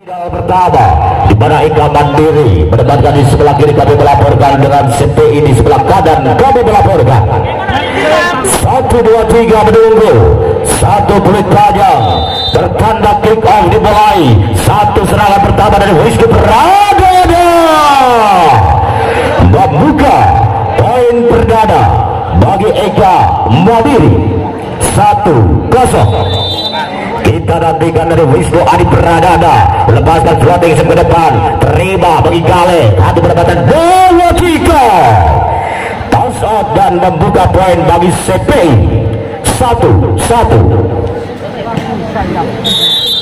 Pertama di mana Eka Mandiri menempatkan di sebelah kiri, kami melaporkan dengan CPI di sebelah kanan, kami melaporkan 1, 2, 3 menunggu satu peluit panjang tertanda kick off dimulai. Satu serangan pertama dari Wisnu Pradana membuka poin perdana bagi Eka Mandiri 1-0. Kita nantikan dari Wisnu Adi Pradana lepaskan floating ke depan, terima bagi Gale, satu pendapatan 2-3 toss out dan membuka poin bagi CPI 1-1.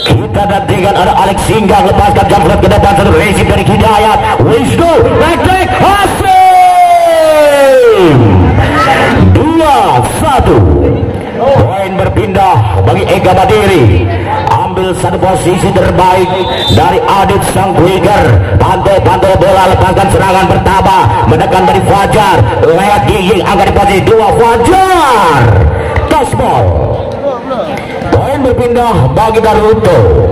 Kita nantikan ada Alex Singgang lepaskan jump shot ke depan, satu racing dari Hidayat, Wisnu back Hasim 2-1. Poin berpindah bagi Eka Mandiri. Ambil satu posisi terbaik dari Adit sang winger. Pantul bola, lepaskan serangan pertama, menekan dari Fajar, lewat gigi angkat di posisi 2 Fajar. Toss ball. Poin berpindah bagi Naruto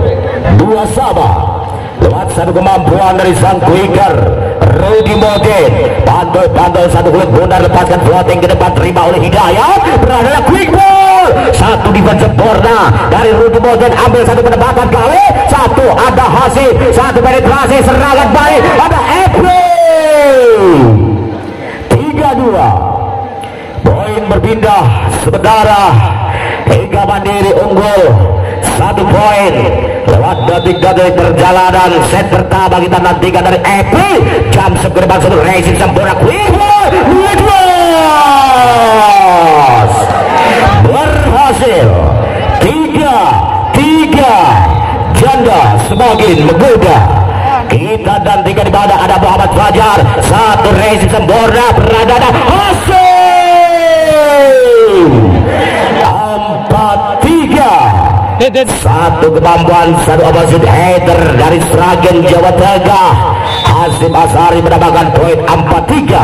2-sama. Lewat satu kemampuan dari sang winger Rudy Modin. Pantul satu kulit bundar, lepaskan floating ke depan, terima oleh Hidayat. Berada quick ball, satu defense sempurna dari Rudy Modin. Ambil satu penempatan kali, satu ada hasil, satu penetrasi serangan balik, ada April 3-2. Poin berpindah sementara Eka Mandiri unggul 1 poin lewat detik-detik perjalanan set pertama. Kita nantikan dari April jam segerbang satu racing sempurna quick ball berhasil 3-3. janda semakin menggoda. Kita nantikan di mana ada Muhammad Fajar, satu racing sempurna Pradana Hasim 4-3. Satu kemampuan, satu opposite header dari Sragen Jawa Tengah. Hasim Asari mendapatkan poin 4-3.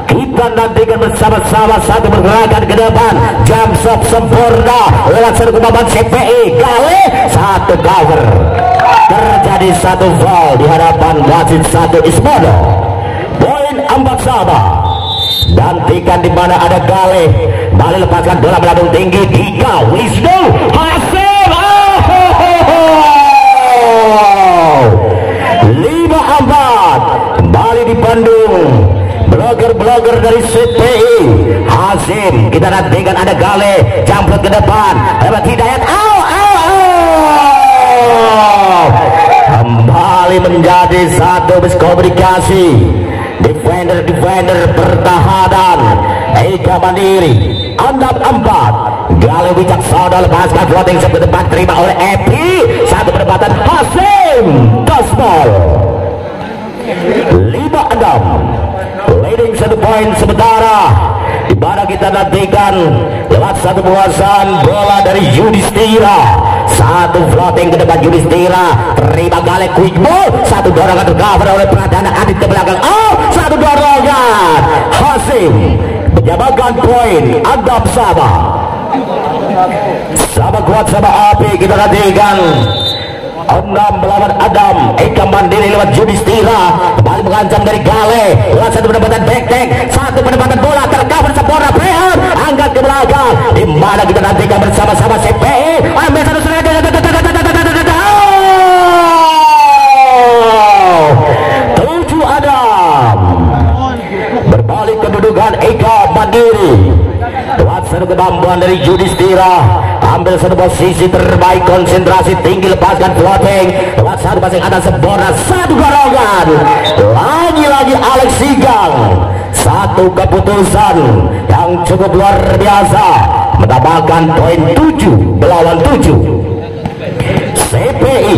Kita nantikan bersama-sama satu pergerakan ke depan, jam shot sempurna lewat satu kemampuan CPI Gale, satu cover. Terjadi satu foul di hadapan wasit satu Ismono. Poin 4-sama. Nantikan di mana ada Gale, balik lepaskan bola melambung tinggi, 3 Wisnu Hasim 5-4. Kembali di Bandung, blogger dari CPI Hasim. Kita nantikan ada Gale, jump ke depan, lewat Hidayat, kembali menjadi satu miskomunikasi. Defender pertahanan Eka Mandiri 6-4. Gale Wicaksana lepaskan floating ke depan, terima oleh Epi, satu pendapatan Hasim toss ball 5-6. leading 1 poin sementara di mana kita nantikan lewat satu penguasaan bola dari Yudhistira, satu floating ke depan Yudhistira, terima Gale quick ball, satu dorongan tercover oleh Pradana Adit ke belakang, satu dorongan Hasim menyamakan poin. Adab sama kuat sama api. Kita nantikan 6 melawan Adam. Eka Mandiri lewat Yudhistira, kembali mengancam dari Gale lewat satu penempatan back, satu penempatan bola tercover sempurna, Prehan angkat ke belakang, di mana kita nantikan bersama-sama CPI ambil satu serangan, tujuh Adam. Berbalik kedudukan Eka Mandiri lewat satu kemampuan dari Yudhistira, ambil satu posisi terbaik, konsentrasi tinggi, lepaskan floating lewat satu passing atas sempurna, satu dorongan lagi-lagi Alex Singgang, satu keputusan yang cukup luar biasa, mendapatkan poin 7 melawan 7. CPI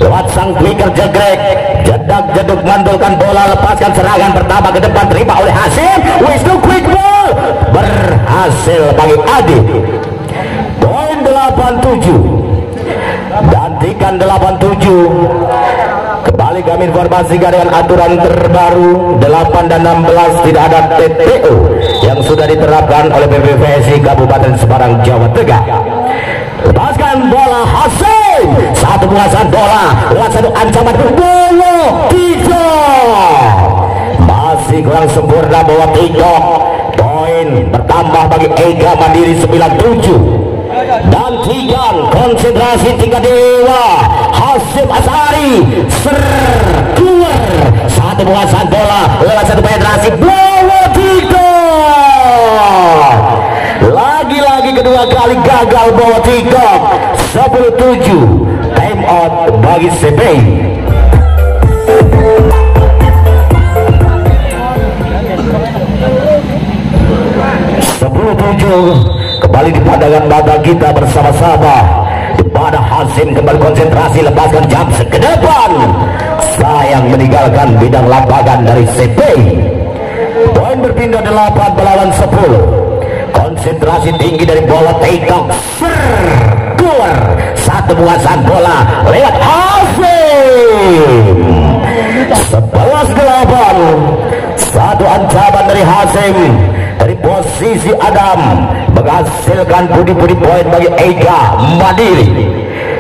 lewat sang quicker jegrek, jedak-jeduk mandulkan bola, lepaskan serangan pertama ke depan, terima oleh Hasim, Wisnu quick ball berhasil bagi Adit. Poin 8-7. Gantikan 8-7. Kembali kami informasikan dengan aturan terbaru 8 dan 16 tidak ada TTO yang sudah diterapkan oleh PPVSI Kabupaten Semarang Jawa Tengah. Lepaskan bola Hasim, satu penguasaan bola lewat satu ancaman bola tidak, masih kurang sempurna bola tidak. Poin bertambah bagi Ega Mandiri 97. Dan Tigan konsentrasi tiga dewa Hasyim Asari keluar satu penguasaan bola lewat satu penetrasi bola tiga, lagi-lagi kedua kali gagal bola tiga. 10-7 time out bagi CPI. Kembali di pandangan mata kita bersama-sama. Di mana Hasyim kembali konsentrasi, lepaskan jam ke depan, sayang meninggalkan bidang lapangan dari CP. Poin berpindah 8 melawan 10. Konsentrasi tinggi dari bola take off keluar satu penguasaan bola lewat Hasyim. 11-8, satu ancaman dari Hasyim dari posisi Adam menghasilkan budi-budi poin bagi Ega Mandiri.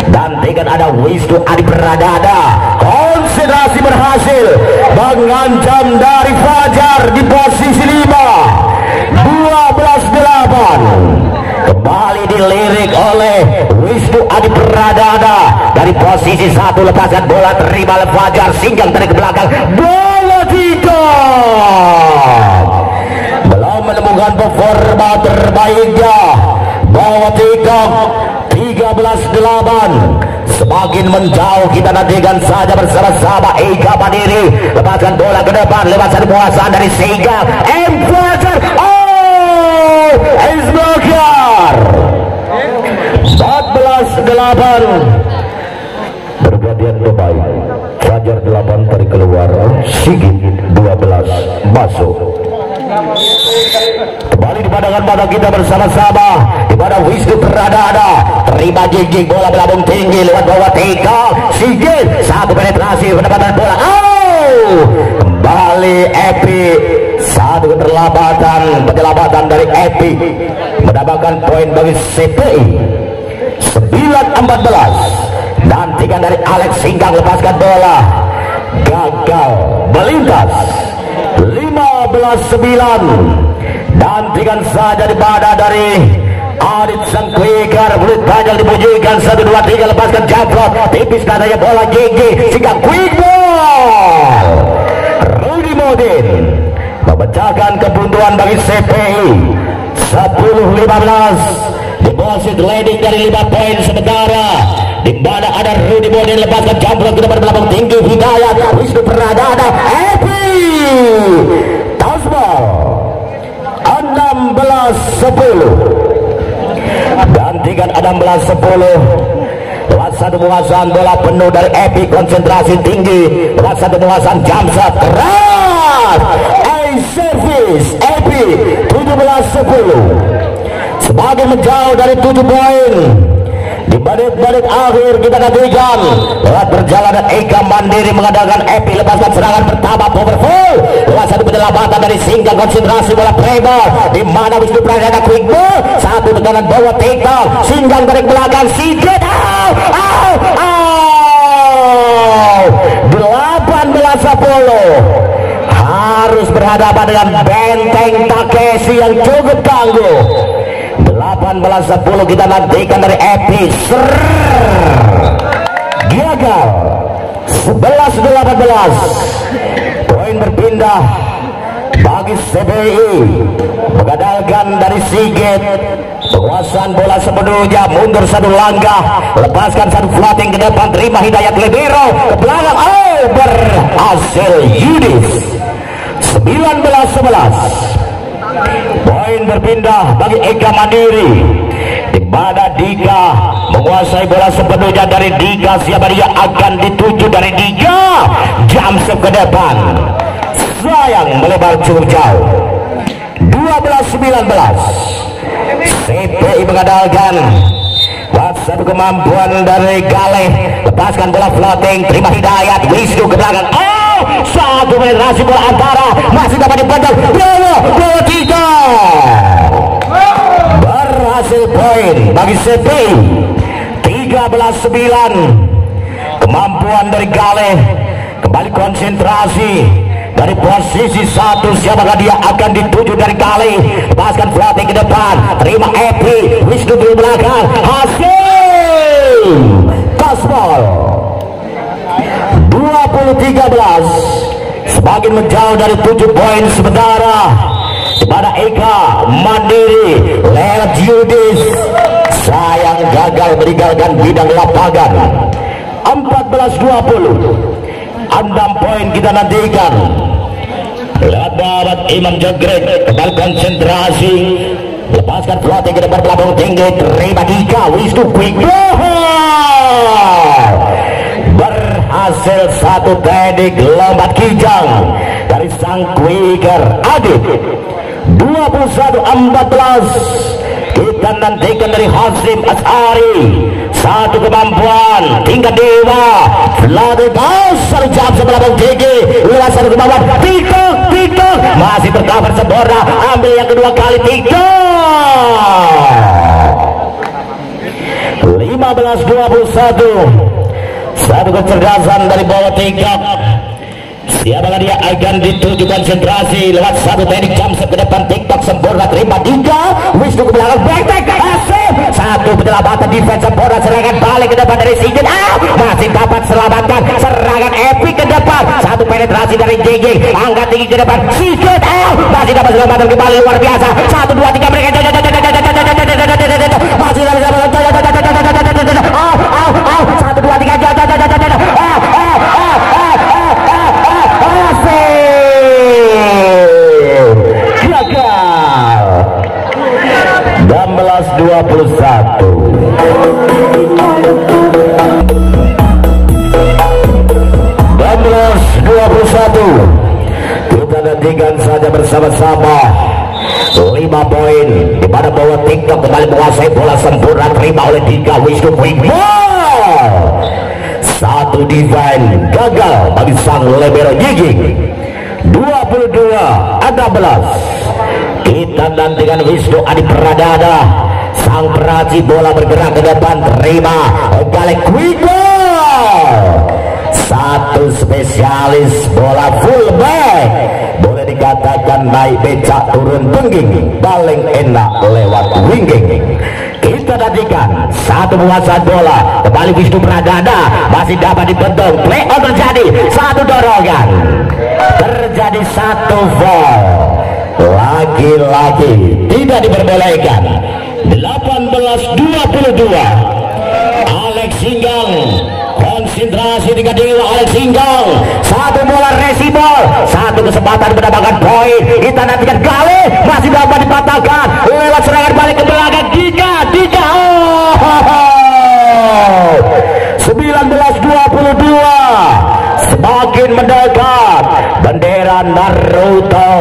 Dan dengan ada Wisnu Adi Pradana, konsentrasi berhasil mengancam dari Fajar di posisi 5. 12-8 kembali dilirik oleh Wisnu Adi Pradana dari posisi 1, lepaskan bola terima oleh Fajar, singgang dari ke belakang bola tidak, menemukan performa terbaiknya. Bawa tikam 13-8, semakin menjauh. Kita nantikan saja bersama-sama. Ega Mandiri lepaskan bola ke depan lewat satu penguasaan dari Singgang Fajar. Oh, Isbakar 14-8 bergantian pemain. Fajar 8 tarik keluar, Sigit 12 masuk. Kembali di pandangan mata kita bersama-sama. Di mana Wisnu Pradana terima jing bola melambung tinggi lewat bawah Tika Sigit, satu penetrasi pendapatan bola. Oh, kembali Epi, satu keterlambatan dari Epi mendapatkan poin bagi CPI. 9-14 dan tiga dari Alex Singgang lepaskan bola gagal melintas. 15-9 dan tiga saja di pada dari Adit Sang Kuikar. Belut panjang dipujikan 1, 2, 3 lepaskan jamrot tipis katanya bola GG Singgang quick ball. Rudy Modin memecahkan kebuntuan bagi CPI. 10-15 di posisi leading dari 5 poin sementara. Di mana ada Rudy Modin lepaskan jamrot ke depan belakang tinggi Hidayat Wisnu Pradana Happy Tasbal 16-10 dan 16-10 lewat satu penguasaan bola penuh dari Epi, konsentrasi tinggi lewat satu penguasaan jamsat keras service Epi. 17-10 semakin menjauh dari 7 poin. Di balik akhir kita nantikan lewat perjalanan Ega Mandiri mengadakan Epi, lepaskan serangan pertama powerful lewat satu penyelamatan dari Singgang, konsentrasi bola playball di mana Wisnu Pradana quick ball, satu tekanan bawah takedown Singgang dari belakang Sigit 18-10 harus berhadapan dengan benteng Takeshi yang cukup tangguh. 18-10 kita nantikan dari Epi gagal. 11-18 poin berpindah bagi CPI mengandalkan dari Sigit, penguasaan bola sepenuhnya, mundur satu langkah, lepaskan satu floating ke depan, terima Hidayat Libero ke belakang, berhasil Yudis. 19-11 poin berpindah bagi Ega Mandiri di mana Dika menguasai bola sepenuhnya dari Dika. Siapa dia akan dituju dari Dika, jamsep ke depan, sayang melebar cukup jauh. 12-19 CPI mengandalkan satu kemampuan dari Galeh, lepaskan bola floating, terima Hidayat Wisnu ke belakang, satu penetrasi bola antara masih dapat dipandang bola 3 berhasil poin bagi CPI. 13-9 kemampuan dari Galeh. Kembali konsentrasi dari posisi satu, siapakah dia akan dituju dari Galeh. Lepaskan floating ke depan, terima Epi, Wisnu di belakang, hasil Kasbol 20-13, semakin menjauh dari 7 poin sementara kepada Eka Mandiri. Lewat Yudis, sayang gagal meninggalkan bidang lapangan. 14-20, 6 poin kita nantikan. Lewat babat Imam Jogrek, kembali konsentrasi, lepaskan floating ke depan, pelabung tinggi, terima Dika, Wisnu quick ball, berhasil satu teknik lompat kijang dari sang quicker Adit. 21-14, kita nantikan dari Hasim Asari, satu kemampuan tingkat dewa, Vlade dasar jam sebelum tinggi, luas satu kemampuan, tiktok, masih tercover sempurna, ambil yang kedua kali, tiktok. 15-21, satu kecerdasan dari bawah tiktok. Siapakah dia akan dituju konsentrasi lewat satu teknik jam ke depan, tiktok sempurna, terima Dika, Wisnu ke belakang, back, asif, satu penyelamatan defense sempurna, serangan balik ke depan dari Sigit, masih dapat selamatkan, serangan epic ke depan, satu penetrasi dari JJ, angkat tinggi ke depan, Sigit, masih dapat selamatkan kembali, luar biasa, 1, 2, 3, mereka masih dapat selamatkan, 1, 2, 3, gagal. 16-21, kita nantikan saja bersama-sama. 5 poin di mana bawah tiktok kembali menguasai bola sempurna, terima oleh Dika, Wisnu quick ball, satu defense gagal bagi sang libero Gigi. 22-16, kita nantikan Wisnu Adi Pradana, sang peraci bola bergerak ke depan, terima Galek quick ball, satu spesialis bola fullback, boleh dikatakan naik becak turun pengging, paling enak lewat wingging. Kita nantikan satu penguasaan bola, kembali Wisnu Pradana, masih dapat dibentung, play on terjadi, satu dorongan, terjadi satu foul, lagi-lagi tidak diperbolehkan. 18-22, Alex Singgang, konsentrasi tiga dewa Alex Singgang, satu bola resibol, satu kesempatan mendapatkan poin. Kita nantikan Galeh, masih dapat dipatahkan lewat serangan balik ke belakang, Dika, 19-22, semakin mendekat bendera Naruto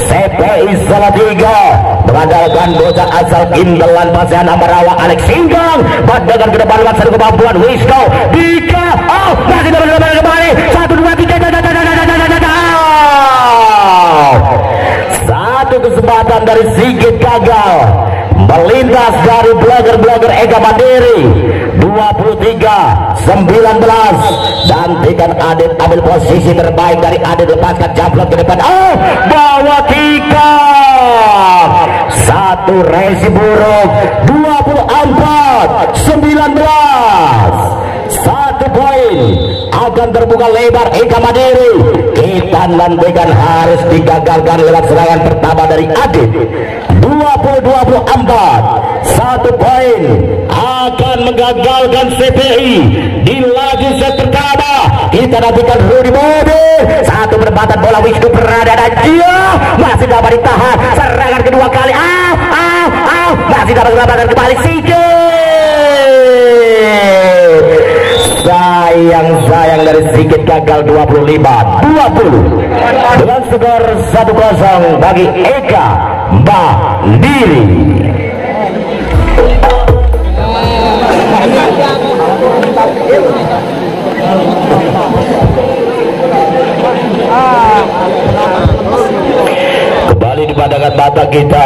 CPI Salatiga mengandalkan bocah asal Kindelan Pasean Amarawa Alex Singgang, pandangan ke depan lewat satu kemampuan Wisnu Dika, masih dapat kembali, 1, 2, 3, satu kesempatan dari Sigit gagal, melintas dari blogger Ega Mandiri. 23-19, nantikan Adit ambil posisi terbaik dari Adit, lepaskan jamblok ke depan, bawa Tika, satu resi buruk. 24-19, satu poin akan terbuka lebar Eka Mandiri. Kita nantikan harus digagalkan lewat serangan pertama dari Adit. 20-24, satu poin akan menggagalkan CPI di laju set pertama. Kita nantikan Rudy Modir, satu penempatan bola Wisnu Pradana, dia masih dapat ditahan, serangan kedua kali, masih dapat selamatkan kembali Sigit, sayang dari Sigit gagal. 25-20 dengan skor 1-0 bagi Eka Mandiri. Kembali dipandangkan mata kita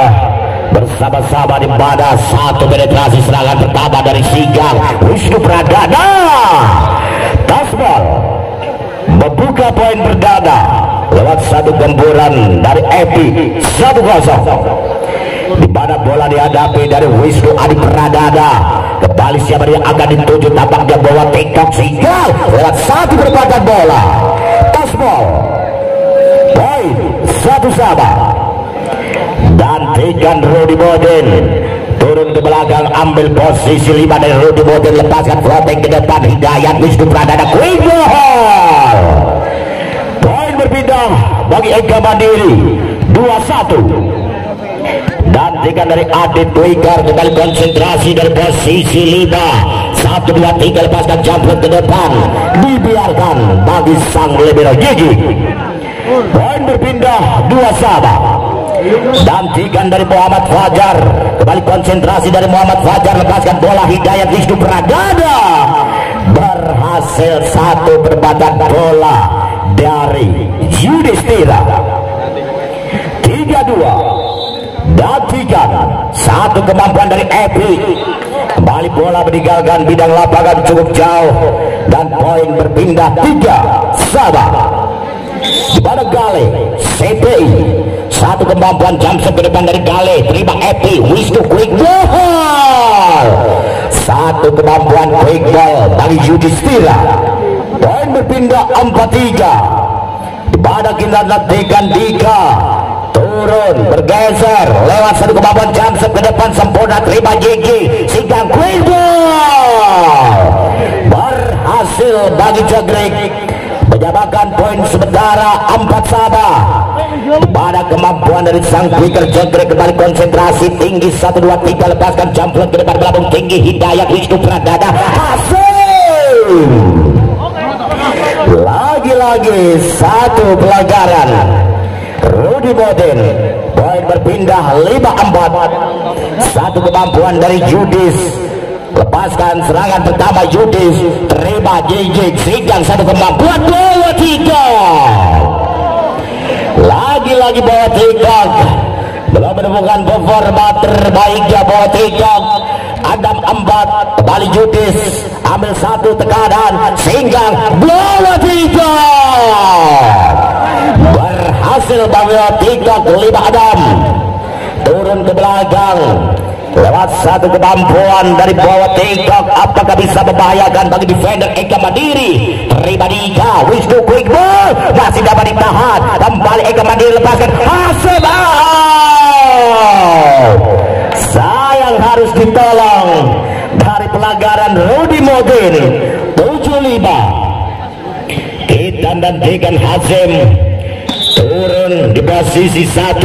bersama-sama di mana satu penetrasi serangan pertama dari Singgang Wisnu Pradana, 5 poin berdada lewat satu gemburan dari Epi 1-0. Di mana bola dihadapi dari Wisnu Adi Pradana. Kembali siapa yang akan dituju, tampaknya bawa TikTok sehingga lewat satu perempatan bola. Tospol poin 1-1. Dan Tigan Rudy Boden turun ke belakang, ambil posisi 5 dari Rudy Boden, lepaskan floating ke depan. Hidayat Wisnu Pradana, quick ball. Poin berpindah bagi Eka Mandiri 2-1. Dan tiga dari Adit Dwikar, kembali konsentrasi dari posisi 5. 1, 2, 3, lepaskan jumper ke depan, dibiarkan bagi sang libero Gigi. Poin berpindah 2-1. Dan tiga dari Muhammad Fajar, kembali konsentrasi dari Muhammad Fajar, lepaskan bola. Hidayat Wisnu Pradana berhasil satu perempatan bola dari Yudhistira. 3-2. Dan 3, satu kemampuan dari Epi. Kembali bola meninggalkan bidang lapangan cukup jauh dan poin berpindah 3-1. Di mana Gale CPI, satu kemampuan jump ke depan dari Gale, terima Epi, Wisnu quick ball. Satu kemampuan quick ball bagi Yudhistira. Poin berpindah 4-3. Di mana kita nantikan Dika turun, bergeser lewat satu kemampuan jump ke depan, sempurna, terima Gigi, sehingga quick ball berhasil bagi Jagrik, menyamakan poin sementara 4-1. Pada kemampuan dari sang quicker Jagrik, kembali konsentrasi tinggi, 1, 2, 3, lepaskan jump ke depan, melambung tinggi. Hidayat Wisnu Pradana, hasil lagi-lagi satu pelanggaran Rudy Boden. Poin berpindah 5-4. Satu kemampuan dari Yudis, lepaskan serangan pertama Yudis, terima Jijik, sehingga satu kemampuan bawa 3. Lagi-lagi bawa 3, belum menemukan performa terbaiknya. Bawa 3, Adam 4, kembali Yudis, ambil satu tekanan, sehingga bawa 3. Berhasil bawa 3, 5 Adam turun ke belakang lewat satu kemampuan dari bawah TikTok. Apakah bisa membahayakan bagi defender Eka Mandiri? Terima Dika, Wisnu quick ball, masih dapat ditahan. Kembali Eka Mandiri, lepaskan, hasil sayang, harus ditolong dari pelanggaran Rudy Boden. 7-5. Kita nantikan Hazim turun di posisi 1,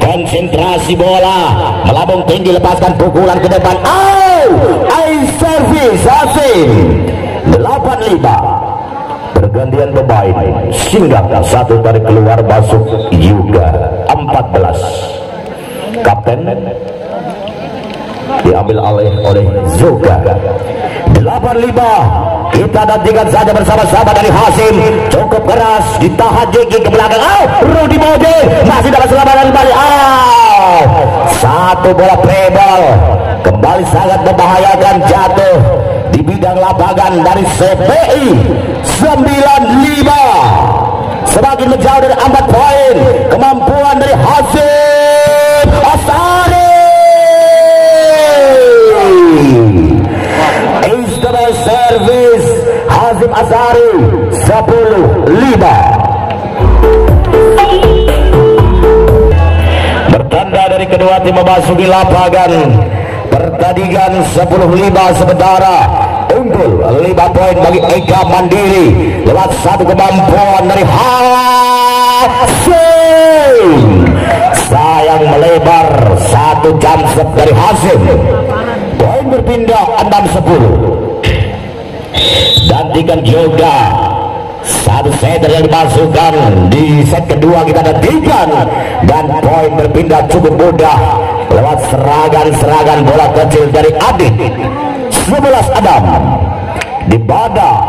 konsentrasi bola, melambung tinggi, lepaskan pukulan ke depan. Service Hasim. 8-5. Pergantian pemain, singgah satu tarik keluar, masuk juga 14. Kapten diambil alih oleh Zoga. 8-5. Kita nantikan saja bersama-sama dari Hasim, cukup keras, ditahan Jeki ke belakang. Rudy Boden masih dapat selamatan kembali. Satu bola play ball, kembali sangat membahayakan, jatuh di bidang lapangan dari CPI. 9-5. Semakin menjauh dari 4 poin. Kemampuan dari Hasim Asari. Servis Hazim Asari 10-5. Bertanda dari kedua tim memasuki lapangan. Pertandingan 10-5 sementara. Unggul 5 poin bagi Eka Mandiri lewat satu kemampuan dari Hasim. Sayang melebar, satu jump shot dari Hasim. Poin berpindah 6-10. Gantikan juga satu setter yang dimasukkan di set kedua. Kita nantikan, dan poin berpindah cukup mudah lewat serangan bola kecil dari Adit. 11 Adam di bada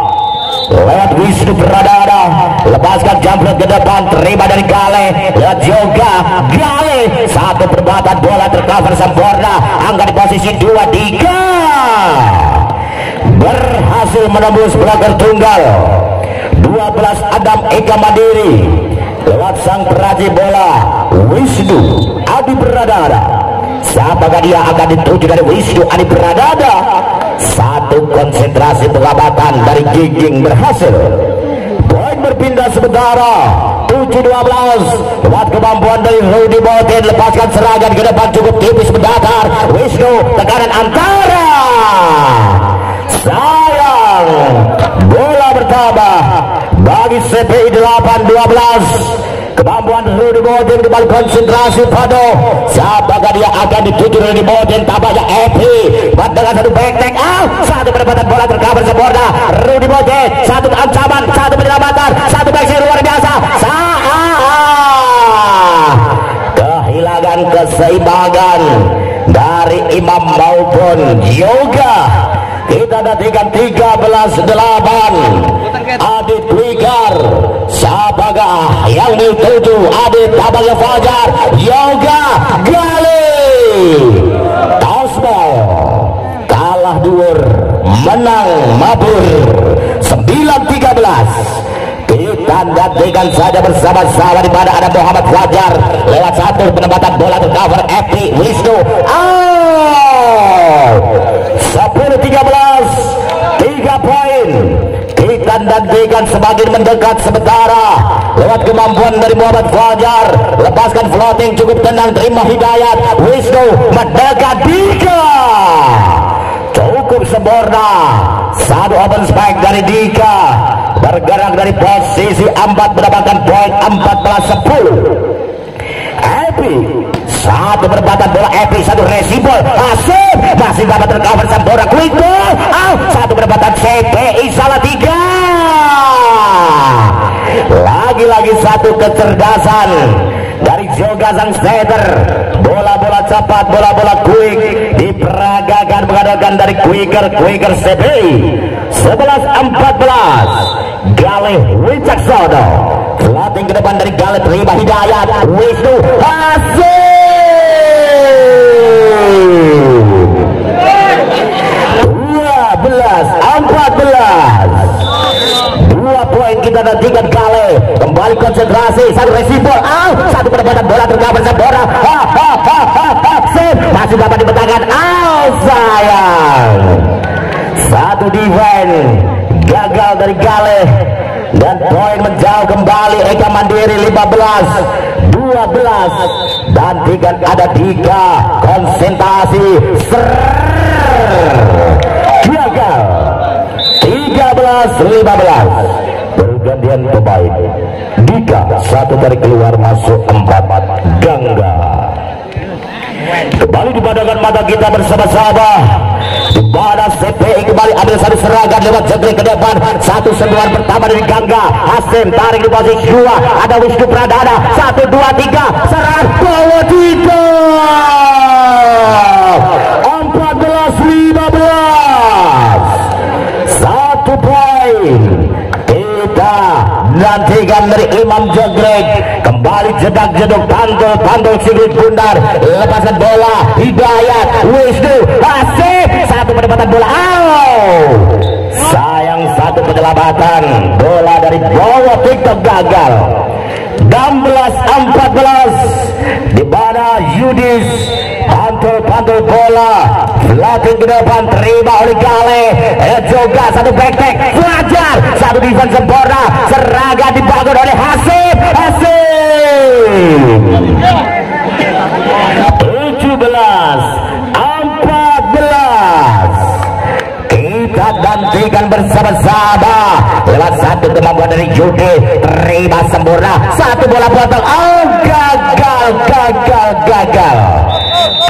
lewat Wisnu Pradana, lepaskan jumper ke depan, terima dari Gale, lewat juga Gale, satu perempatan bola tercover sempurna, angkat di posisi 2-3, berhasil menembus belakang tunggal. Adam Eka Mandiri lewat sang peraji bola Wisnu Adi Pradana. Siapakah dia akan dituju dari Wisnu Adi Pradana? Satu konsentrasi pengamatan dari Giging berhasil. Poin berpindah sementara 7-12 lewat kemampuan dari Rudy Boten. Lepaskan serangan ke depan cukup tipis mendatar. Wisnu tekanan antara, sayang bola bertambah bagi CPI 8-12. Kemampuan Rudy Boten kembali konsentrasi pada siapakah dia akan dituju Rudy Boten. Tampaknya Epi dengan satu back satu pendapatan bola tercover sempurna. Rudy Boten satu ancaman, satu penyelamatan, satu back luar biasa. Kehilangan keseimbangan dari Imam maupun Yoga. Kita nantikan 13-8 Adit Wikar. Siapakah yang dituju? Adit tampaknya Fajar, Yoga, Gali, Tosbol kalah dur, menang mabur 9-13. Kita nantikan saja bersama-sama di mana ada Muhammad Fajar lewat satu penempatan bola tercover Epi Wisnu. 10-13, 3 poin. Kita nantikan semakin mendekat sementara lewat kemampuan dari Muhammad Fajar. Lepaskan floating cukup tenang, terima hidayat. Wisnu mendekat Dika, cukup sempurna. Satu open spike dari Dika, bergerak dari posisi 4 mendapatkan poin 14-10. Epi satu perempatan bola, Epi satu resipol masuk, masih dapat tercover sempurna. Quick ball, satu perempatan CPI salah 3. Lagi-lagi satu kecerdasan dari Joga sang setter. Bola-bola cepat, bola-bola quick diperagakan mengadakan dari Quicker CPI 11-14. Galih Wicaksono floating ke depan dari Galih, terima hidayat. Wisnu hasil 12-14. 2 poin kita nantikan. Galih kembali konsentrasi, satu resipol, satu pendapatan bola tercover sempurna. Masih dapat dibentangkan, sayang satu defense gagal dari Galih dan poin menjauh kembali. Eka Mandiri 15-12. Dan tiga ada Dika konsentrasi gagal 13-15. Pergantian pemain Dika satu dari keluar masuk 4 Gangga. Kembali dipandangkan mata kita bersama-sama di mana CPI kembali ambil satu serangan lewat jengkrik ke depan. Satu sentuhan pertama dari Gangga. Hasim tarik di posisi 2. Ada Wisnu Pradana. 1, 2, 3. Serang bawa 3. 14-15. 1 poin. Kita nantikan dari Imam Jengkrik. Kembali jedak-jeduk, pantul sikit bundar. Lepaskan bola, hidayat, Wisnu, Hasim. Satu pendapatan bola, sayang satu penyelamatan bola dari bawah TikTok gagal. 16-14 di mana Yudis pantul bola floating ke depan, terima oleh Gale. Juga satu backpack Fajar, satu defense sempurna, serangan dibangun oleh Hasim. 17-14. Kita nantikan bersama-sama lewat satu kemampuan dari Judi, terima sempurna, satu bola potong. Gagal.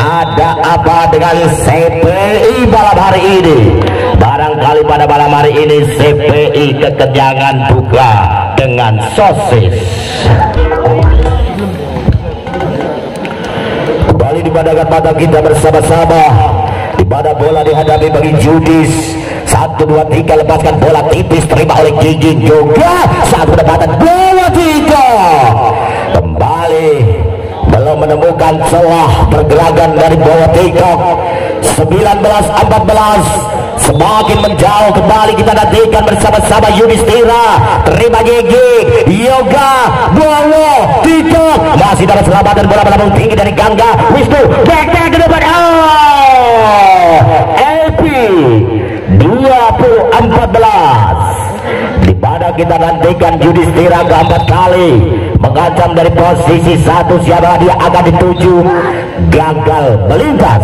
Ada apa dengan CPI malam hari ini? Barangkali pada malam hari ini CPI kekenyangan buka dengan sosis. Kembali dipandangkan mata kita bersama-sama di mana bola dihadapi bagi Judis. 1, 2, 3, lepaskan bola tipis, terima oleh Gigi juga. Satu pendapatan bola 3. Kembali belum menemukan celah pergerakan dari bawah TikTok. 19-14. semakin menjauh. Kembali kita nantikan bersama-sama Yudhistira, terima gigi Yoga Bowo Tito masih dapat selamatan bola melambung tinggi dari Gangga Wisnu, back ke depan. Epi 2014 di mana kita nantikan Yudhistira keempat kali mengancam dari posisi 1. Siapa dia akan dituju, gagal melintas.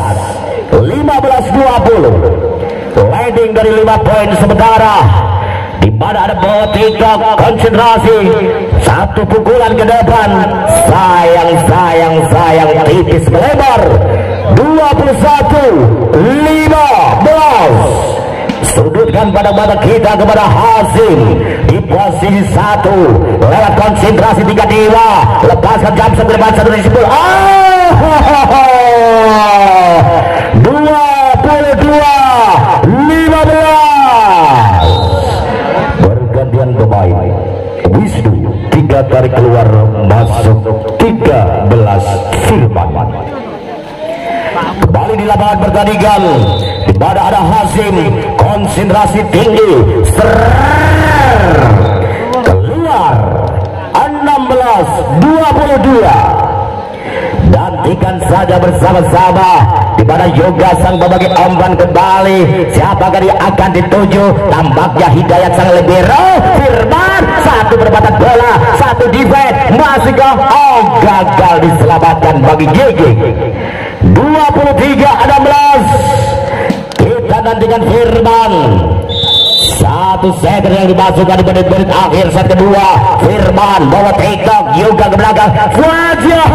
15-20 landing dari 5 poin sementara, di mana ada bawa TikTok konsentrasi, satu pukulan ke depan, sayang tipis melebar. 21-15 sudutkan pada mata kita kepada Hasim di posisi 1 lewat konsentrasi 3 dewa, lepaskan jam depan 1 dari 10. 22-15 bergantian pemain. Wisnu 3 tarik keluar masuk 13 Firman. Kembali di lapangan pertandingan di mana ada Hasim, konsentrasi tinggi, keluar 16-22. Nantikan saja bersama-sama di mana Yoga sang pembagi umpan kembali. Siapakah dia akan dituju? Tampaknya Hidayat sang libero. Firman, satu perempatan bola, satu defense, masih gagal diselamatkan bagi Gigi. 23-16 kita nantikan Firman. 1 second yang dimasukkan di menit-menit akhir set kedua. Firman bawa TikTok, Yoga ke belakang, Fajar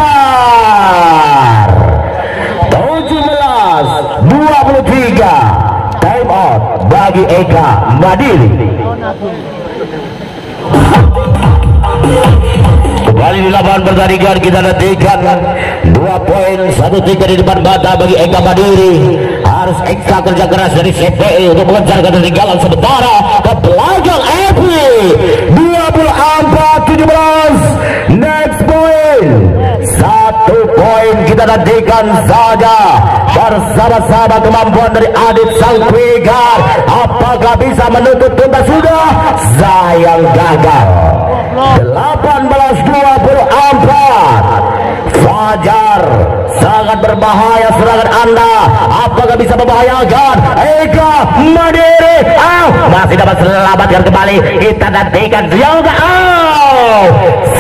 17-23 time out bagi Eka Madiri. Kembali di lapangan pertandingan kita nantikan 2 poin 1-3 di depan mata bagi Eka Madiri. Harus ekstra kerja keras dari CPE untuk mengejar ketertinggalan sementara ke belakang. Epi 24-17 next point. 1 poin kita nantikan saja bersama-sama kemampuan dari Adit sang Kwigar. Apakah bisa menutup tuntas? Sudah, sayang gagal. 18-24 Fajar sangat berbahaya serangan Anda. Apakah bisa membahayakan Eka Madiri? Masih dapat selamatkan kembali. Kita nantikan Yoga.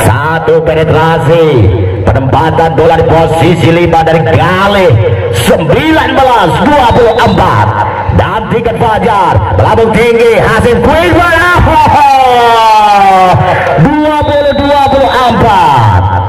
Satu penetrasi, penempatan bola di posisi 5 dari Galih. 19-24 nantikan Fajar melambung tinggi. Hasil Kwigar 20-24.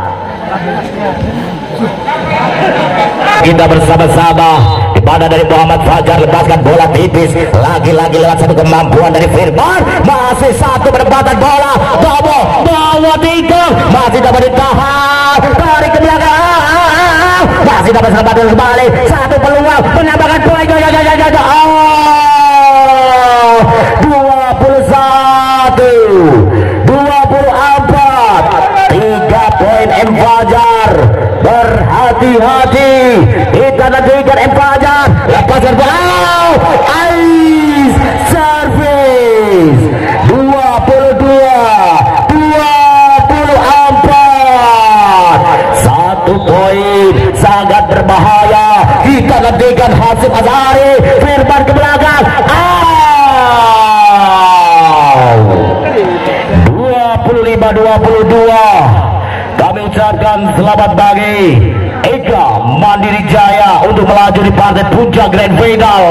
Kita bersama-sama di mana dari Muhammad Fajar lepaskan bola tipis, lagi-lagi lewat satu kemampuan dari Firman. Masih satu penempatan bola, bawa TikTok, masih dapat ditahan, tarik ke belakang, masih dapat selamatkan kembali. Satu peluang menambahkan poin. 21-24 3 poin M Fajar. Berhati-hati, kita nantikan M Fajar, lepaskan bola, ice service. 22-24 1 poin sangat berbahaya. Kita nantikan Hasim Azhari, Firman ke belakang. 25-22 kami ucapkan selamat bagi Eka Mandiri Jaya untuk melaju di partai puncak Grand Final.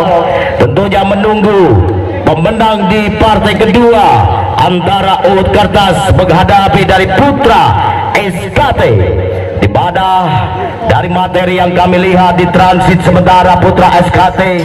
Tentunya menunggu pemenang di partai kedua antara Uut Kertas menghadapi dari Putra SKT, di mana dari materi yang kami lihat di transit sementara Putra SKT